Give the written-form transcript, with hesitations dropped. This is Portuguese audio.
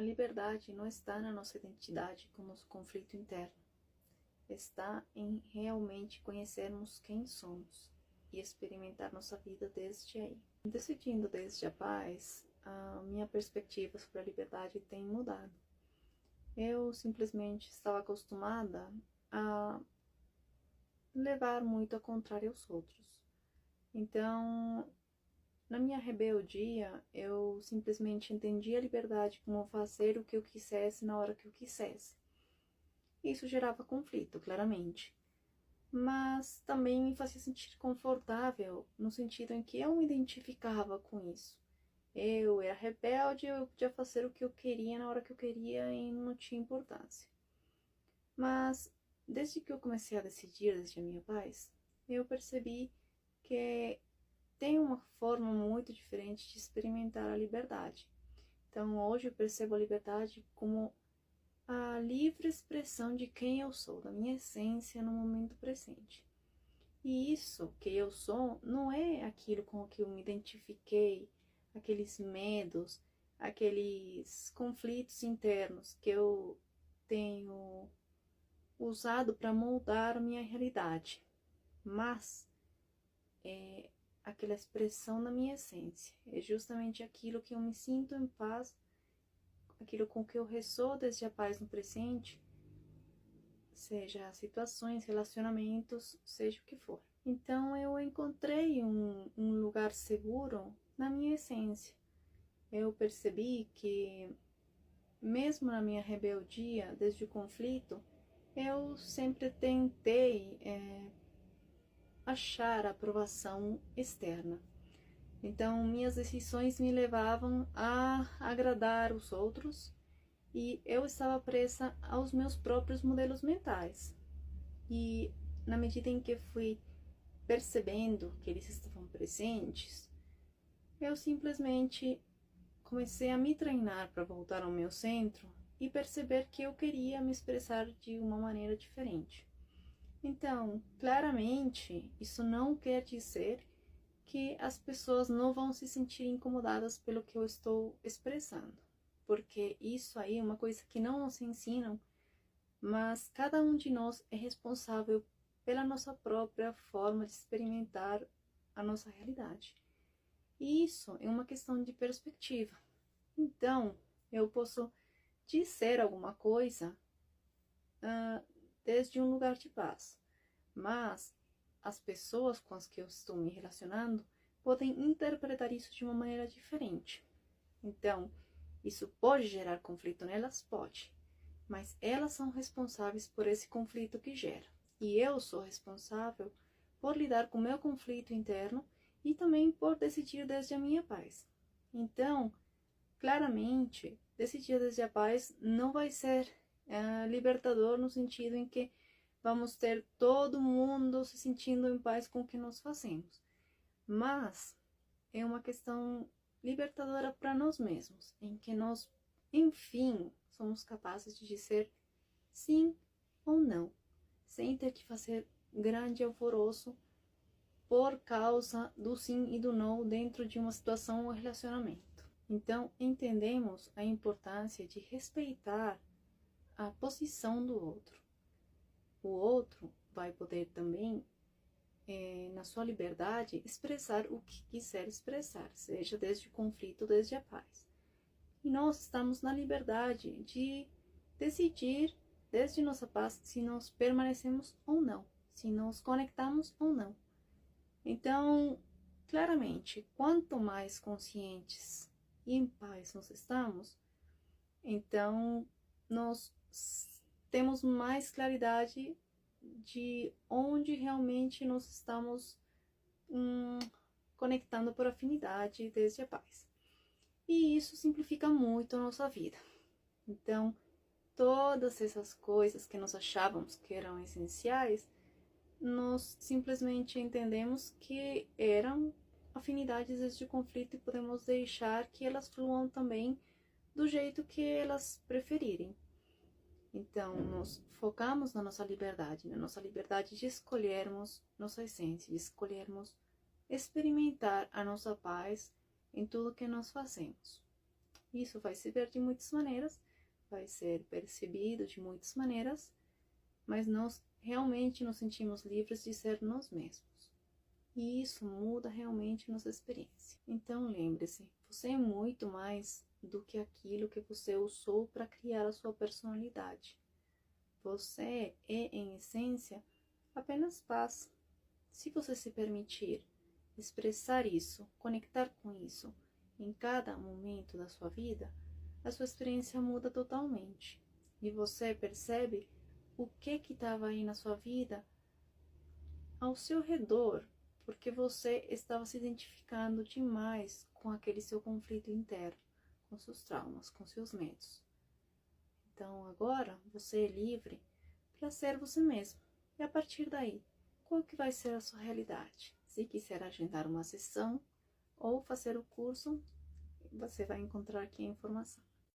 A liberdade não está na nossa identidade com o nosso conflito interno. Está em realmente conhecermos quem somos e experimentar nossa vida desde aí. Decidindo desde a paz, a minha perspectiva sobre a liberdade tem mudado. Eu simplesmente estava acostumada a levar muito a contrário aos outros. Então, na minha rebeldia, eu simplesmente entendi a liberdade como fazer o que eu quisesse na hora que eu quisesse. Isso gerava conflito, claramente. Mas também me fazia sentir confortável, no sentido em que eu me identificava com isso. Eu era rebelde, eu podia fazer o que eu queria na hora que eu queria e não tinha importância. Mas, desde que eu comecei a decidir desde a minha paz, eu percebi que tem uma forma muito diferente de experimentar a liberdade. Então, hoje eu percebo a liberdade como a livre expressão de quem eu sou, da minha essência no momento presente. E isso que eu sou não é aquilo com o que eu me identifiquei, aqueles medos, aqueles conflitos internos que eu tenho usado para moldar a minha realidade, mas é aquela expressão da minha essência, é justamente aquilo que eu me sinto em paz, aquilo com que eu ressoo desde a paz no presente, seja situações, relacionamentos, seja o que for. Então eu encontrei um lugar seguro na minha essência. Eu percebi que, mesmo na minha rebeldia, desde o conflito, eu sempre tentei achar a aprovação externa. Então, minhas decisões me levavam a agradar os outros e eu estava presa aos meus próprios modelos mentais. E na medida em que fui percebendo que eles estavam presentes, eu simplesmente comecei a me treinar para voltar ao meu centro e perceber que eu queria me expressar de uma maneira diferente. Então, claramente, isso não quer dizer que as pessoas não vão se sentir incomodadas pelo que eu estou expressando, porque isso aí é uma coisa que não nos ensinam, mas cada um de nós é responsável pela nossa própria forma de experimentar a nossa realidade. E isso é uma questão de perspectiva. Então, eu posso dizer alguma coisa desde um lugar de paz, mas as pessoas com as que eu estou me relacionando podem interpretar isso de uma maneira diferente. Então, isso pode gerar conflito nelas? Pode. Mas elas são responsáveis por esse conflito que gera. E eu sou responsável por lidar com o meu conflito interno e também por decidir desde a minha paz. Então, claramente, decidir desde a paz não vai ser libertador no sentido em que vamos ter todo mundo se sentindo em paz com o que nós fazemos. Mas é uma questão libertadora para nós mesmos, em que nós, enfim, somos capazes de dizer sim ou não, sem ter que fazer grande alvoroço por causa do sim e do não dentro de uma situação ou relacionamento. Então, entendemos a importância de respeitar a posição do outro. O outro vai poder também, na sua liberdade, expressar o que quiser expressar, seja desde o conflito, desde a paz. E nós estamos na liberdade de decidir, desde nossa paz, se nós permanecemos ou não, se nos conectamos ou não. Então, claramente, quanto mais conscientes e em paz nós estamos, então nós temos mais claridade de onde realmente nós estamos conectando por afinidade desde a paz. E isso simplifica muito a nossa vida. Então, todas essas coisas que nós achávamos que eram essenciais, nós simplesmente entendemos que eram afinidades desde o conflito e podemos deixar que elas fluam também do jeito que elas preferirem. Então, nós focamos na nossa liberdade de escolhermos nossa essência, de escolhermos experimentar a nossa paz em tudo que nós fazemos. Isso vai se ver de muitas maneiras, vai ser percebido de muitas maneiras, mas nós realmente nos sentimos livres de ser nós mesmos. E isso muda realmente nossa experiência. Então lembre-se, você é muito mais do que aquilo que você usou para criar a sua personalidade. Você é, em essência, apenas paz. Se você se permitir expressar isso, conectar com isso em cada momento da sua vida, a sua experiência muda totalmente. E você percebe o que estava aí na sua vida ao seu redor, porque você estava se identificando demais com aquele seu conflito interno, com seus traumas, com seus medos. Então agora você é livre para ser você mesmo. E a partir daí, qual que vai ser a sua realidade? Se quiser agendar uma sessão ou fazer o curso, você vai encontrar aqui a informação.